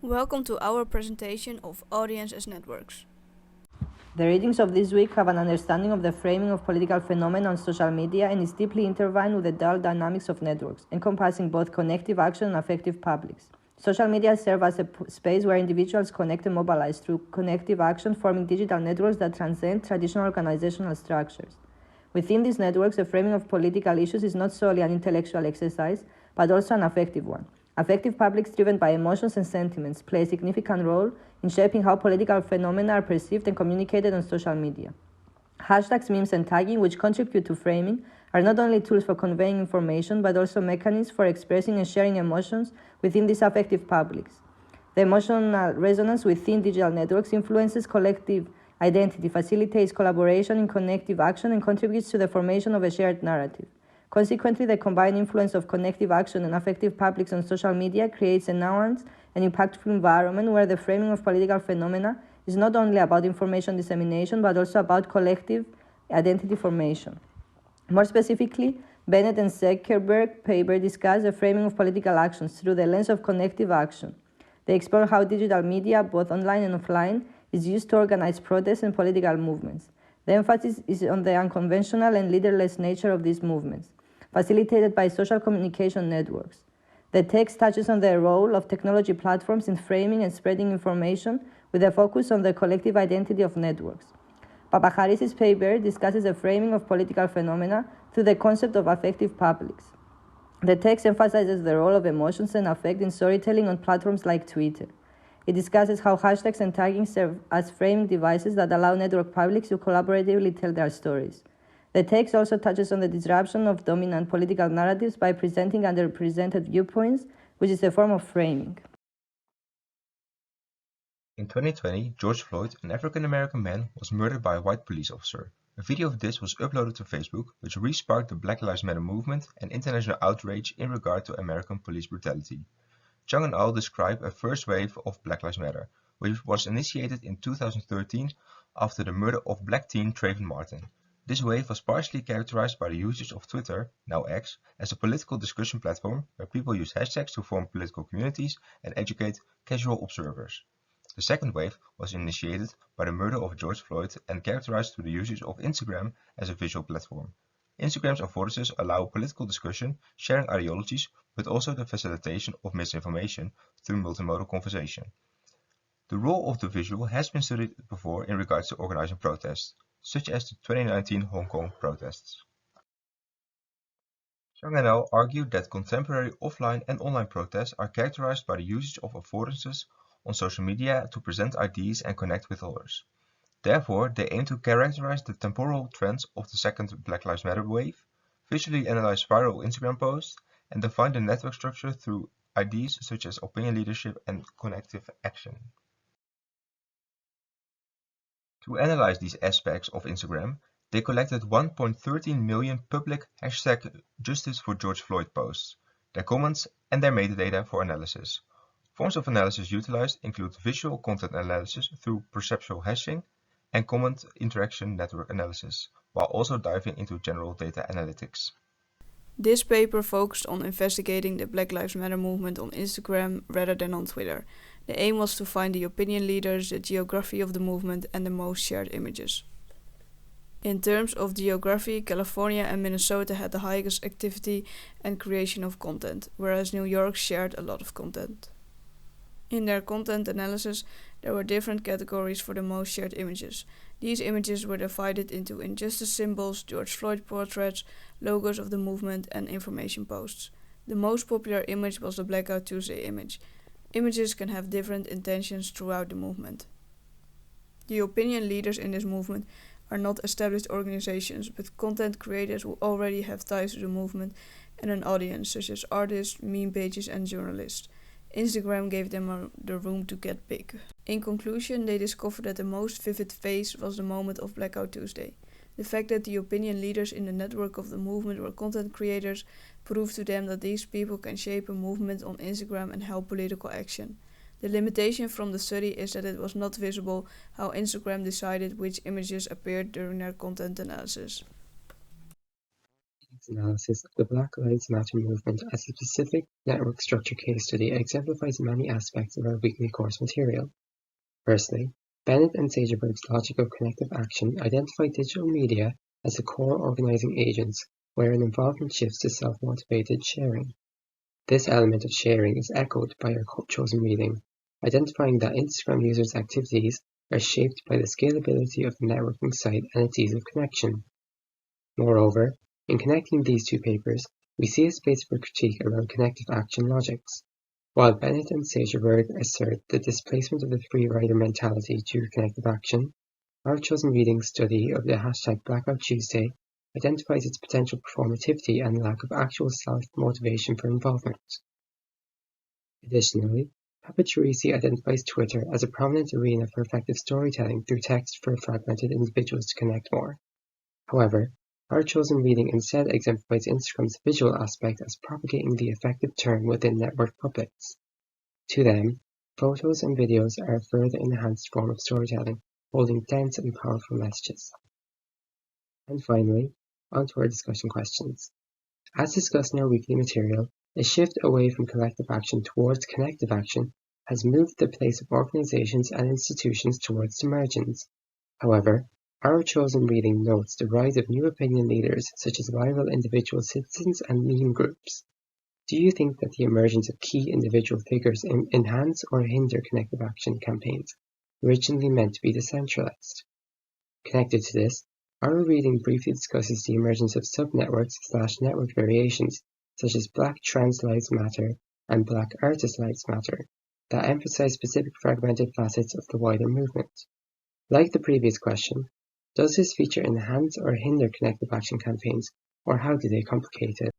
Welcome to our presentation of Audience as Networks. The readings of this week have an understanding of the framing of political phenomena on social media and is deeply intertwined with the dual dynamics of networks, encompassing both connective action and affective publics. Social media serve as a space where individuals connect and mobilize through connective action, forming digital networks that transcend traditional organizational structures. Within these networks, the framing of political issues is not solely an intellectual exercise, but also an affective one. Affective publics driven by emotions and sentiments play a significant role in shaping how political phenomena are perceived and communicated on social media. Hashtags, memes, and tagging, which contribute to framing, are not only tools for conveying information, but also mechanisms for expressing and sharing emotions within these affective publics. The emotional resonance within digital networks influences collective identity, facilitates collaboration in connective action, and contributes to the formation of a shared narrative. Consequently, the combined influence of connective action and affective publics on social media creates a nuanced and impactful environment where the framing of political phenomena is not only about information dissemination, but also about collective identity formation. More specifically, Bennett and Zuckerberg paper discuss the framing of political actions through the lens of connective action. They explore how digital media, both online and offline, is used to organize protests and political movements. The emphasis is on the unconventional and leaderless nature of these movements, facilitated by social communication networks. The text touches on the role of technology platforms in framing and spreading information with a focus on the collective identity of networks. Papacharis's paper discusses the framing of political phenomena through the concept of affective publics. The text emphasizes the role of emotions and affect in storytelling on platforms like Twitter. It discusses how hashtags and tagging serve as framing devices that allow network publics to collaboratively tell their stories. The text also touches on the disruption of dominant political narratives by presenting underrepresented viewpoints, which is a form of framing. In 2020, George Floyd, an African-American man, was murdered by a white police officer. A video of this was uploaded to Facebook, which re-sparked the Black Lives Matter movement and international outrage in regard to American police brutality. Chung and al. Describe a first wave of Black Lives Matter, which was initiated in 2013 after the murder of black teen Trayvon Martin. This wave was partially characterized by the usage of Twitter, now X, as a political discussion platform where people use hashtags to form political communities and educate casual observers. The second wave was initiated by the murder of George Floyd and characterized through the usage of Instagram as a visual platform. Instagram's affordances allow political discussion, sharing ideologies, but also the facilitation of misinformation through multimodal conversation. The role of the visual has been studied before in regards to organizing protests, such as the 2019 Hong Kong protests. Zhang and al. Argued that contemporary offline and online protests are characterized by the usage of affordances on social media to present ideas and connect with others. Therefore, they aim to characterize the temporal trends of the second Black Lives Matter wave, visually analyze viral Instagram posts, and define the network structure through ideas such as opinion leadership and connective action. To analyze these aspects of Instagram, they collected 1.13 million public #Justice for George Floyd posts, their comments, and their metadata for analysis. Forms of analysis utilized include visual content analysis through perceptual hashing and comment interaction network analysis, while also diving into general data analytics. This paper focused on investigating the Black Lives Matter movement on Instagram rather than on Twitter. The aim was to find the opinion leaders, the geography of the movement, and the most shared images. In terms of geography, California and Minnesota had the highest activity and creation of content, whereas New York shared a lot of content. In their content analysis, there were different categories for the most shared images. These images were divided into injustice symbols, George Floyd portraits, logos of the movement, and information posts. The most popular image was the Blackout Tuesday image. Images can have different intentions throughout the movement. The opinion leaders in this movement are not established organizations, but content creators who already have ties to the movement and an audience, such as artists, meme pages, and journalists. Instagram gave them the room to get big. In conclusion, they discovered that the most vivid phase was the moment of Blackout Tuesday. The fact that the opinion leaders in the network of the movement were content creators proved to them that these people can shape a movement on Instagram and help political action. The limitation from the study is that it was not visible how Instagram decided which images appeared during their content analysis. analysis of the Black Lives Matter movement as a specific network structure case study exemplifies many aspects of our weekly course material. Firstly, Bennett and Sagerberg's logic of connective action identify digital media as the core organizing agents where an involvement shifts to self-motivated sharing. This element of sharing is echoed by our chosen reading, identifying that Instagram users' activities are shaped by the scalability of the networking site and its ease of connection. Moreover, in connecting these two papers, we see a space for critique around connective action logics. While Bennett and Sagerberg assert the displacement of the free rider mentality due to connective action, our chosen reading study of the hashtag Blackout Tuesday identifies its potential performativity and lack of actual self-motivation for involvement. Additionally, Papaturisi identifies Twitter as a prominent arena for effective storytelling through text for fragmented individuals to connect more. However, our chosen reading instead exemplifies Instagram's visual aspect as propagating the effective term within network publics. To them, photos and videos are a further enhanced form of storytelling, holding dense and powerful messages. And finally, on to our discussion questions. As discussed in our weekly material, a shift away from collective action towards connective action has moved the place of organizations and institutions towards the margins. However, our chosen reading notes the rise of new opinion leaders such as viral individual citizens and meme groups. Do you think that the emergence of key individual figures enhance or hinder connective action campaigns, originally meant to be decentralized? Connected to this, our reading briefly discusses the emergence of sub-networks/network variations such as Black Trans Lives Matter and Black Artist Lives Matter that emphasize specific fragmented facets of the wider movement. Like the previous question, does this feature enhance or hinder connective action campaigns, or how do they complicate it?